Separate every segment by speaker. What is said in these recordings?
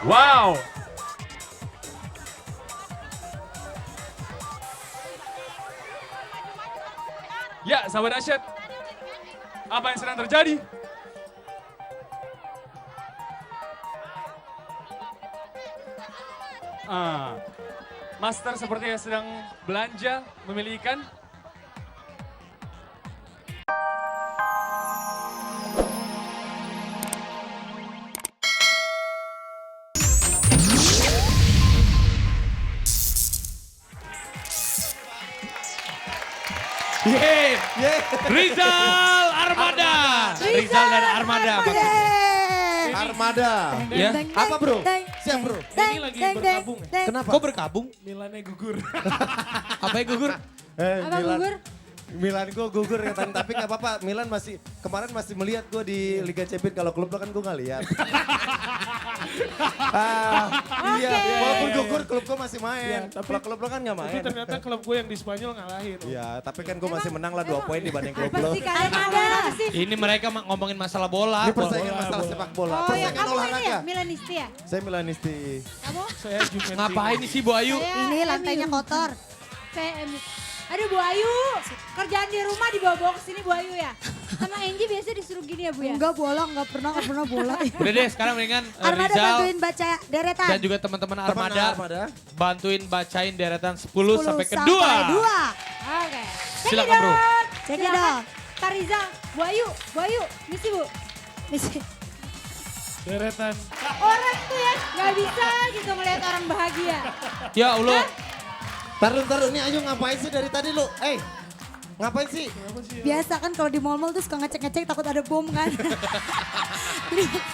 Speaker 1: Wow. Ya, sahabat dahsyat. Apa yang sedang terjadi? Master sepertinya sedang belanja, memilih ikan.
Speaker 2: Rizal Armada. Rizal dan Armada.
Speaker 3: Armada.
Speaker 2: Ya.
Speaker 3: Apa bro? Siap bro.
Speaker 4: Ini lagi berkabung ya?
Speaker 3: Kenapa?
Speaker 2: Kok berkabung?
Speaker 4: Milannya gugur.
Speaker 2: Apa yang gugur?
Speaker 5: Apa gugur?
Speaker 3: Milan gue gugur katanya, tapi gak apa-apa. Milan kemarin masih melihat gue di Liga Champions. Kalau klub lo kan gue gak lihat. Iya, walaupun gugur klub gue masih main. Kalau klub lo kan gak main.
Speaker 4: Tapi ternyata klub gue yang di Spanyol ngalahin.
Speaker 3: Iya, tapi kan gue masih menang lah 2 poin dibanding klub
Speaker 5: Apa
Speaker 3: lo.
Speaker 5: sih kalian ada sih?
Speaker 2: Ini mereka ngomongin masalah bola.
Speaker 3: Ini persaingan masalah sepak bola,
Speaker 5: Oh ya
Speaker 3: persaingan
Speaker 5: kamu ini ya
Speaker 3: olahraga.
Speaker 5: Milanisti ya?
Speaker 3: Saya Milanisti.
Speaker 5: Kamu?
Speaker 4: Saya Juventus.
Speaker 2: Ngapain sih Bu Ayu?
Speaker 5: Ini lantainya kotor. Aduh Bu Ayu, kerjaan di rumah dibawa-bawa ke sini Bu Ayu ya? Sama Angie biasa disuruh gini ya Bu ya?
Speaker 6: Enggak bola, enggak pernah bola.
Speaker 2: Udah deh sekarang mendingan
Speaker 6: Armada
Speaker 2: Rizal
Speaker 6: bantuin baca deretan.
Speaker 2: dan juga teman-teman Armada bantuin bacain deretan 10 sampai ke 2.
Speaker 5: Oke.
Speaker 2: Silakan bro.
Speaker 6: Cekidot.
Speaker 5: Kak Rizal, Bu Ayu, misi Bu.
Speaker 6: Misi.
Speaker 4: Deretan.
Speaker 5: Orang tuh ya gak bisa gitu ngeliat orang bahagia.
Speaker 2: Ya Allah.
Speaker 3: Taruh, ini Ayu ngapain sih dari tadi lu? Ngapain sih?
Speaker 6: Biasa kan kalau di mall-mall tuh suka ngecek-ngecek takut ada bom kan.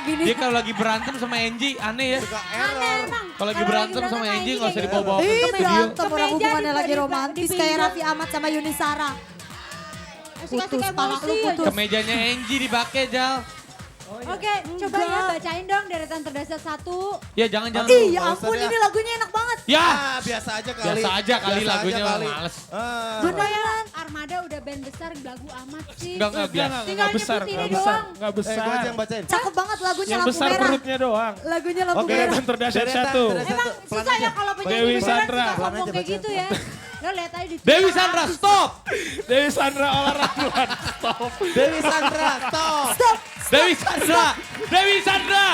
Speaker 6: Gini.
Speaker 2: Dia kalau lagi berantem sama Angie aneh ya.
Speaker 3: Suka
Speaker 5: Aneh
Speaker 3: error.
Speaker 5: emang.
Speaker 2: Kalau lagi berantem sama Angie nggak usah
Speaker 5: kayak
Speaker 2: dibawa-bawa
Speaker 5: gitu.
Speaker 2: ke
Speaker 6: Ih,
Speaker 2: studio.
Speaker 6: berantem orang
Speaker 5: Kemeja
Speaker 6: hubungannya
Speaker 5: di-
Speaker 6: lagi
Speaker 5: di-
Speaker 6: romantis
Speaker 5: di
Speaker 6: kayak
Speaker 5: pinggir.
Speaker 6: Raffi Ahmad sama Yuni Sara.
Speaker 5: Kasih
Speaker 6: Putus, pala
Speaker 5: emosi
Speaker 6: lu
Speaker 5: aja.
Speaker 6: putus.
Speaker 2: Kemejanya Angie dipakai Jal.
Speaker 5: Oke, coba ya bacain dong deretan terdahsyat 1.
Speaker 2: Ya jangan-jangan.
Speaker 6: Ih, ya
Speaker 3: nggak usah
Speaker 6: ampun
Speaker 3: deh.
Speaker 6: ini lagunya enak banget.
Speaker 2: Ya.
Speaker 3: Biasa aja kali.
Speaker 2: Biasa aja kali
Speaker 3: Biasa
Speaker 2: lagunya,
Speaker 3: aja kali.
Speaker 2: males.
Speaker 5: Beneran, Armada udah band besar, lagu amat sih.
Speaker 2: Enggak biasa.
Speaker 5: Tinggal
Speaker 4: besar,
Speaker 5: nyebut
Speaker 4: nggak
Speaker 5: ini
Speaker 4: besar,
Speaker 5: doang.
Speaker 4: nggak besar.
Speaker 3: Gue aja yang bacain.
Speaker 6: Cakep banget lagunya
Speaker 4: Yang
Speaker 6: lampu
Speaker 4: besar
Speaker 6: merah.
Speaker 4: perutnya doang.
Speaker 6: Lagunya lampu merah.
Speaker 4: Deretan terdahsyat 1.
Speaker 5: Emang susah ya kalau penyanyi
Speaker 4: Dewi
Speaker 5: beneran
Speaker 4: Sandra.
Speaker 5: suka ngomong
Speaker 3: Pelan aja
Speaker 5: kayak
Speaker 3: bacain.
Speaker 5: gitu ya. Lo lihat aja di
Speaker 2: Dewi Sandra stop.
Speaker 4: Dewi Sandra olahraga. Stop.
Speaker 3: Dewi Sandra, stop.
Speaker 2: Dewi Sandra. Dewi Sandra.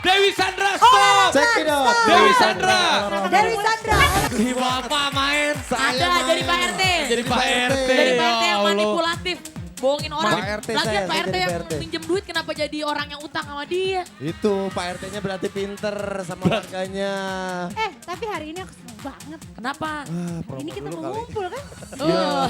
Speaker 2: Dewi Sandra stop.
Speaker 3: Cekidot.
Speaker 2: Dewi Sandra.
Speaker 6: Dewi Sandra.
Speaker 2: Si Bapak main.
Speaker 7: Ada dari Pak RT.
Speaker 2: Jadi Pak RT.
Speaker 7: Dari Pak RT
Speaker 2: Ya
Speaker 7: yang
Speaker 2: Allah.
Speaker 7: manipulatif. Bohongin orang.
Speaker 3: Pak RT
Speaker 7: Lagian
Speaker 3: saya
Speaker 7: Pak RT
Speaker 3: jadi
Speaker 7: yang
Speaker 3: Pak RT.
Speaker 7: minjem duit kenapa jadi orang yang utang sama dia.
Speaker 3: Itu Pak RT-nya berarti pinter sama warganya.
Speaker 5: Tapi hari ini aku seneng banget.
Speaker 7: Kenapa?
Speaker 5: Ini kita
Speaker 3: dulu
Speaker 5: mau
Speaker 3: kali.
Speaker 5: ngumpul kan?
Speaker 7: Oh.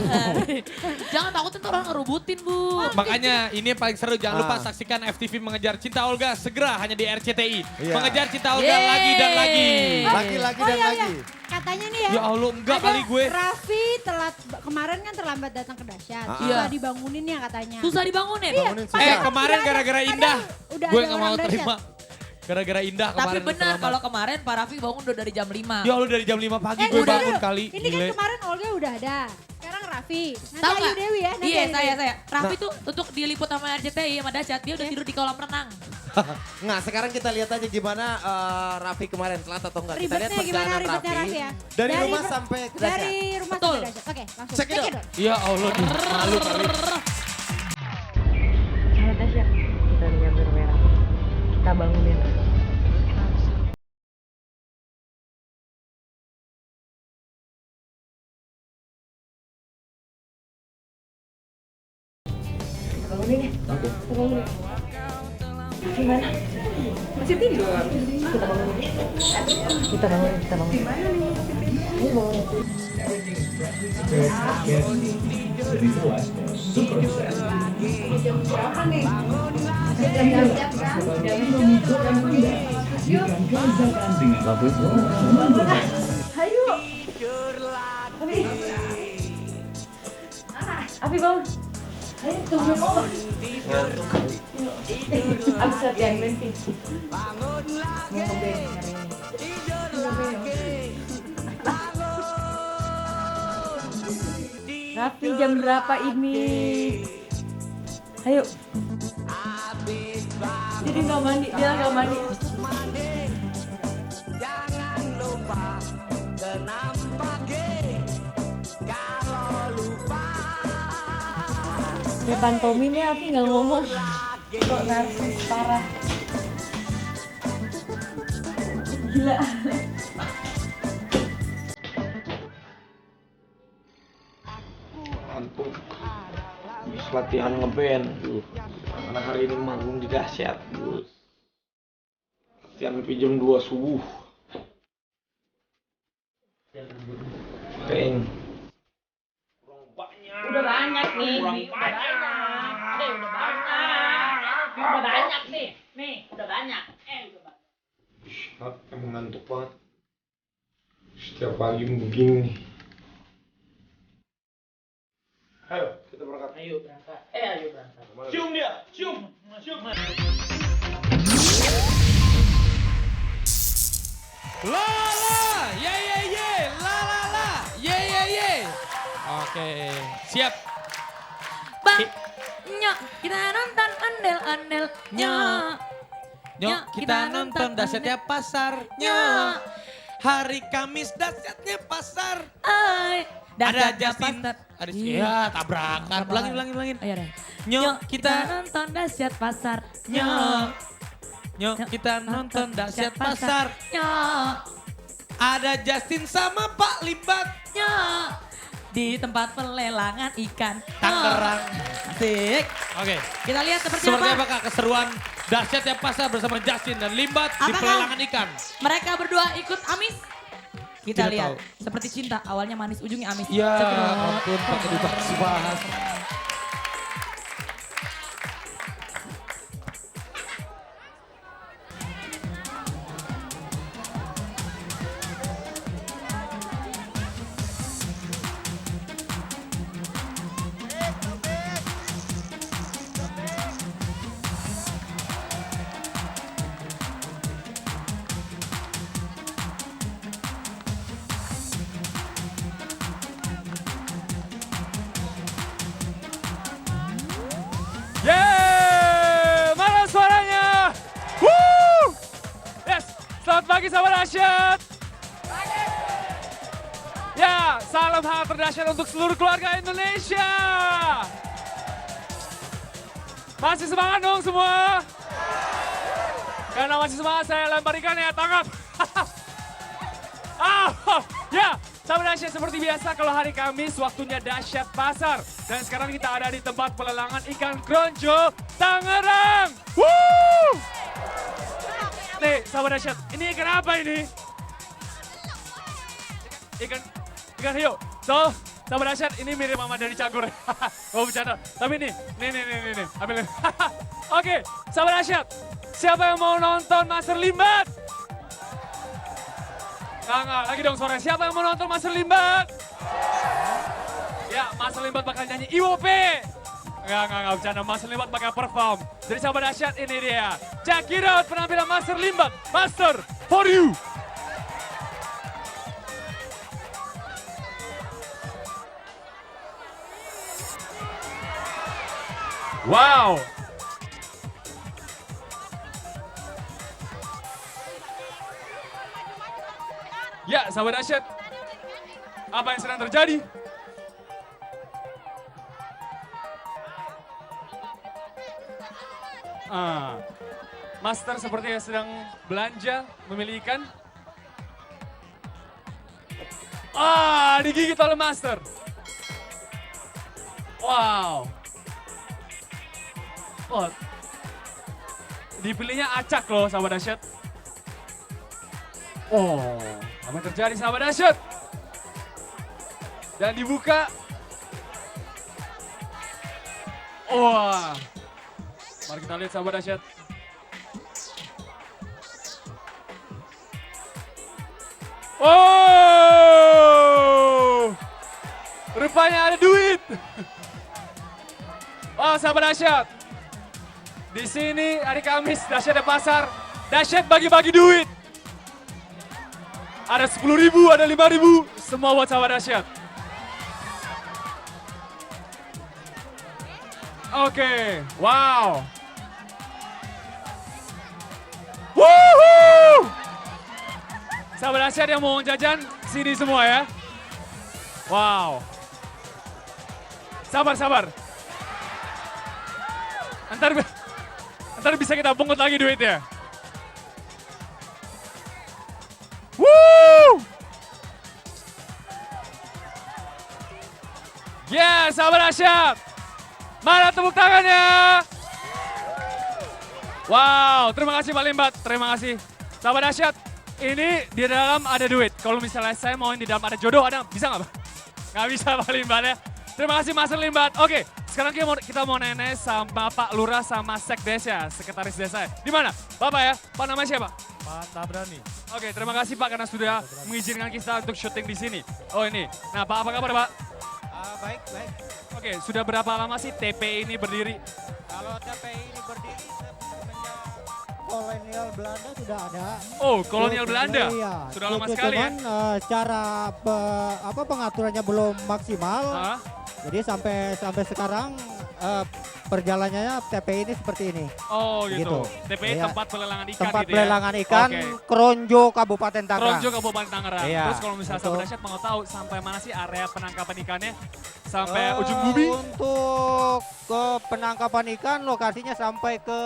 Speaker 7: Jangan takut ntar orang ngerubutin Bu.
Speaker 2: Makanya ini yang paling seru. Jangan lupa saksikan FTV Mengejar Cinta Olga segera hanya di RCTI.
Speaker 3: Iya.
Speaker 2: Mengejar Cinta Olga
Speaker 7: Yeay.
Speaker 2: lagi dan lagi.
Speaker 3: Lagi-lagi dan lagi.
Speaker 5: Katanya nih ya.
Speaker 2: Ya Allah enggak
Speaker 5: ada
Speaker 2: kali gue.
Speaker 5: Raffi kemarin kan terlambat datang ke dahsyat. Susah dibangunin ya katanya.
Speaker 7: Susah dibangunin.
Speaker 3: Bangunin susah.
Speaker 2: Kemarin gara-gara Indah.
Speaker 5: udah
Speaker 2: Gue
Speaker 5: ada
Speaker 2: nggak
Speaker 5: orang
Speaker 2: mau
Speaker 5: dahsyat.
Speaker 2: terima. Gara-gara Indah
Speaker 7: Tapi
Speaker 2: kemarin.
Speaker 7: benar
Speaker 2: terlambat.
Speaker 7: kalau kemarin Pak Raffi bangun udah dari jam 5.
Speaker 2: Ya Allah dari jam 5 pagi gue
Speaker 5: bentar
Speaker 2: bangun
Speaker 5: dulu.
Speaker 2: kali.
Speaker 5: Ini kan
Speaker 2: Gile.
Speaker 5: kemarin Olga udah ada. Sekarang Raffi. Nanti
Speaker 7: Tahu
Speaker 5: Ayu
Speaker 7: nggak?
Speaker 5: Dewi ya. Nanti
Speaker 7: Iya
Speaker 5: Ayu
Speaker 7: saya.
Speaker 5: Dewi.
Speaker 7: Raffi tuh untuk diliput sama RCTI sama Dahsyat dia udah tidur di kolam renang.
Speaker 3: Nah sekarang kita lihat aja gimana Raffi kemarin telat atau enggak. Kita lihat
Speaker 5: Ribetnya gimana
Speaker 3: perjalanan
Speaker 5: ribetnya Raffi
Speaker 3: Raffi.
Speaker 5: ya.
Speaker 3: Dari rumah sampai ke dahsyat.
Speaker 5: Dari rumah
Speaker 7: Betul.
Speaker 5: sampai dahsyat. Oke langsung.
Speaker 3: Cekidot.
Speaker 5: Cekidot.
Speaker 2: Ya Allah malu kali.
Speaker 8: Sahabat dahsyat, kita lihat bermerah. Kita bangunin. Kita bangunin ya. Oke. Kita bangunin. Gimana? Masih tidur. Kita bangunin. Kita bangunin. Kita bangunin. Ini bangunin. Api bangun. Ayo tunggu kok. Abis latihan nanti. Raffi jam berapa ini? Ayo. Jadi nggak mandi, dia nggak mandi. Depan Tommy nih Afi nggak ngomong. Kok narsis parah. Gila.
Speaker 9: Ngantuk. Habis latihan ngeband. Karena hari ini manggung di Dahsyat. Latihan sampai jam 2 subuh. Kering.
Speaker 7: Udah banyak nih. Udah banyak. Udah banyak nih. Nih, udah banyak. Udah banyak.
Speaker 9: Emang ngantuk banget. Setiap pagi begini nih. Ayo, kita berangkat.
Speaker 7: Ayo berangkat. Ayo berangkat.
Speaker 9: Cium dia, cium.
Speaker 2: La la, ye ye ye, la la la, ye ye ye. Oke, siap.
Speaker 7: Bang, nyok, kita nonton ondel-ondel. Nyok.
Speaker 2: Nyok, kita nonton dahsyatnya pasar. Nyok, hari Kamis dahsyatnya pasar.
Speaker 7: Ay,
Speaker 2: Ada
Speaker 7: dahsyatnya
Speaker 2: Justin.
Speaker 7: pasar.
Speaker 2: Ada ya tabrakan. Ulangin.
Speaker 7: Ayo deh.
Speaker 2: Nyok,
Speaker 7: Kita nonton dahsyat pasar.
Speaker 2: Nyok, kita nonton dahsyat pasar.
Speaker 7: Nyok.
Speaker 2: Ada Justin sama Pak Libat.
Speaker 7: Nyok. Di tempat pelelangan ikan.
Speaker 2: Tangerang.
Speaker 7: Asik.
Speaker 2: Oke.
Speaker 7: Kita lihat seperti
Speaker 2: Seperti
Speaker 7: apa.
Speaker 2: apa Kak keseruan dahsyatnya pasar bersama Justin dan Limbat di
Speaker 7: Apakah
Speaker 2: pelelangan ikan?
Speaker 7: mereka berdua ikut amis? Kita
Speaker 2: Tidak
Speaker 7: lihat.
Speaker 2: tahu.
Speaker 7: Seperti cinta, awalnya manis, ujungnya amis.
Speaker 2: Ya
Speaker 7: Cekdot.
Speaker 2: ampun pakai dibahas.
Speaker 1: Yeay! Mana suaranya? Woo! Yes, selamat pagi sahabat dahsyat. Ya, salam hangat terdahsyat untuk seluruh keluarga Indonesia. Masih semangat dong semua? Karena masih semangat saya lempar ikan ya, tangkap. Ya, sahabat dahsyat seperti biasa kalau hari Kamis waktunya dahsyat pasar. Dan sekarang kita ada di tempat pelelangan ikan Kronjo, Tangerang. Woo! Nih, sahabat dahsyat, ini ikan apa ini? Ikan hiu. So, sahabat dahsyat, ini mirip sama dari Cagur. Oh, bercanda. Tapi nih, ambil. Oke, sahabat dahsyat, siapa yang mau nonton Master Limbat? Nggak, lagi dong suara. Siapa yang mau nonton Master Limbat? Ya, Master Limbat bakal nyanyi IWP. Nggak, bercanda. Master Limbat bakal perform. Jadi sahabat dahsyat ini dia. Check it out penampilan Master Limbat. Master for you. Wow. Ya, sahabat dahsyat. Apa yang sedang terjadi? Master sepertinya sedang belanja, memilih ikan. Digigit oleh Master. Wow. Oh, dipilihnya acak loh sahabat dahsyat. Oh, apa yang terjadi sahabat dahsyat? Dan dibuka. Wah. Mari kita lihat sahabat dahsyat. Oh, rupanya ada duit. Oh, sahabat dahsyat. Di sini hari Kamis dahsyat ada pasar. Dahsyat bagi-bagi duit. Ada 10.000, ada 5.000, semua buat sahabat dahsyat. Oke, wow. Woohoo! Sahabat dahsyat yang mau jajan, sini semua ya. Wow. Sabar. Ntar bisa kita pungut lagi duitnya. Woo! Yeah, sahabat dahsyat. Mana tepuk tangannya? Wow, terima kasih Pak Limbat, terima kasih. Sahabat dahsyat, ini di dalam ada duit. Kalau misalnya saya mau di dalam ada jodoh, ada bisa nggak Pak? Nggak bisa Pak Limbat ya. Terima kasih Mas Limbat. Oke, sekarang kita mau nanya sama Pak Lurah sama Sekdes ya, Sekretaris Desa. Di mana? Bapak ya? Pak namanya siapa?
Speaker 4: Pak Tabrani.
Speaker 1: Oke, terima kasih Pak karena sudah mengizinkan kita untuk syuting di sini. Oh ini. Nah Pak, apa kabar Pak?
Speaker 10: Baik.
Speaker 1: Oke, sudah berapa lama sih TPI ini berdiri?
Speaker 10: Kalau TPI ini berdiri semenjak kolonial Belanda sudah ada.
Speaker 1: Oh, kolonial Belanda?
Speaker 10: Iya.
Speaker 1: Sudah lama sekali ya?
Speaker 10: Cara pengaturannya belum maksimal.
Speaker 1: Hah?
Speaker 10: Jadi sampai sekarang perjalanannya TPI ini seperti ini.
Speaker 1: Oh gitu. TPI
Speaker 10: Iya.
Speaker 1: tempat pelelangan ikan
Speaker 10: Tempat
Speaker 1: gitu ya?
Speaker 10: pelelangan ikan
Speaker 1: Oke.
Speaker 10: Kronjo Kabupaten Tangerang.
Speaker 1: Kronjo Kabupaten Tangerang.
Speaker 10: Iya.
Speaker 1: Terus kalau misalnya
Speaker 10: Betul.
Speaker 1: sahabat dahsyat mau tahu sampai mana sih area penangkapan ikannya? Sampai ujung bumi?
Speaker 10: Untuk ke penangkapan ikan lokasinya sampai ke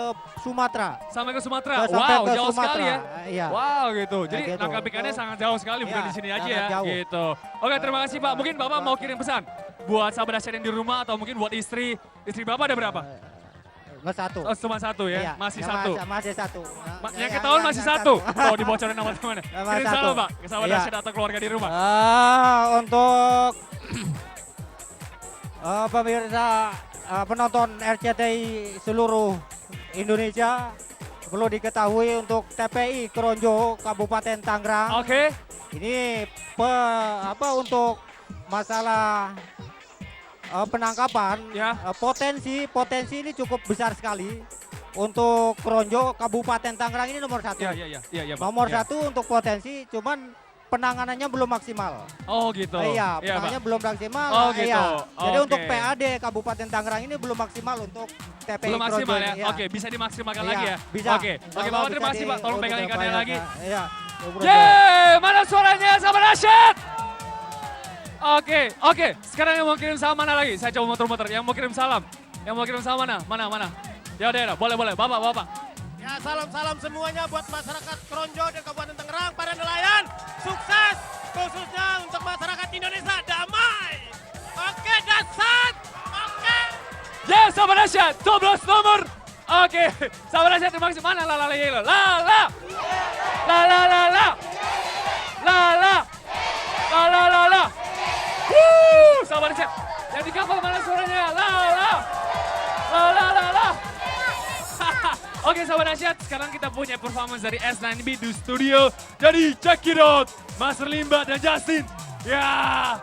Speaker 10: Sumatera.
Speaker 1: Sampai ke Sumatera?
Speaker 10: Sampai
Speaker 1: Wow,
Speaker 10: ke
Speaker 1: jauh
Speaker 10: Sumatera.
Speaker 1: sekali ya?
Speaker 10: Iya.
Speaker 1: Wow gitu. Jadi
Speaker 10: gitu.
Speaker 1: nangkap ikannya sangat jauh sekali, bukan
Speaker 10: Iya,
Speaker 1: di sini aja
Speaker 10: sangat
Speaker 1: ya?
Speaker 10: jauh.
Speaker 1: Gitu. Oke, terima kasih Pak. Mungkin Bapak mau kirim pesan buat sahabat dahsyat yang di rumah atau mungkin buat istri. Istri Bapak ada berapa?
Speaker 10: Satu.
Speaker 1: Oh, cuma satu ya?
Speaker 10: Iya,
Speaker 1: Masih
Speaker 10: yang
Speaker 1: satu?
Speaker 10: Masih satu.
Speaker 1: Yang ketahuan masih satu? Oh, dibocorin nama temannya. Kirim
Speaker 10: satu.
Speaker 1: salam Pak, ke sahabat
Speaker 10: Iya.
Speaker 1: dahsyat atau keluarga di rumah.
Speaker 10: Untuk pemirsa penonton RCTI seluruh Indonesia perlu diketahui untuk TPI Kronjo Kabupaten Tangerang.
Speaker 1: Oke.
Speaker 10: Ini untuk masalah penangkapan
Speaker 1: Ya.
Speaker 10: potensi ini cukup besar sekali untuk Kronjo Kabupaten Tangerang ini nomor satu.
Speaker 1: Iya, Pak.
Speaker 10: Nomor
Speaker 1: Iya.
Speaker 10: satu untuk potensi, cuman penanganannya belum maksimal.
Speaker 1: Oh gitu.
Speaker 10: Iya,
Speaker 1: Iya,
Speaker 10: penangannya
Speaker 1: Pak.
Speaker 10: belum maksimal.
Speaker 1: Oh gitu.
Speaker 10: Iya. Jadi
Speaker 1: Oke.
Speaker 10: untuk PAD Kabupaten Tangerang ini belum maksimal untuk TPI
Speaker 1: Belum maksimal
Speaker 10: Kronjo
Speaker 1: ya?
Speaker 10: ini,
Speaker 1: Oke, bisa dimaksimalkan
Speaker 10: Iya,
Speaker 1: lagi ya?
Speaker 10: bisa.
Speaker 1: Oke, Bapak terima kasih Pak. Tolong pegang ikannya lagi.
Speaker 10: Iya.
Speaker 1: Yeay, mana suaranya sahabat dahsyat? Oke. Sekarang yang mau kirim salam mana lagi? Saya coba muter-muter. Yang mau kirim salam? Yang mau kirim salam mana? Mana? Ya udah, boleh. Bapak.
Speaker 11: Ya salam semuanya buat masyarakat Kronjo dan Kabupaten Tangerang, para nelayan. Sukses khususnya untuk masyarakat Indonesia damai. Oke, dasar. Oke.
Speaker 1: Yes, sahabat dahsyat. 12 nomor. Oke, sahabat dahsyat terima kasih. Mana la. Sahabat dahsyat. Yang di kapal mana suaranya? La. Oke sahabat dahsyat, sekarang kita punya performance dari S9B di studio. Jadi check it out, Mas Limbat dan Justin. Ya.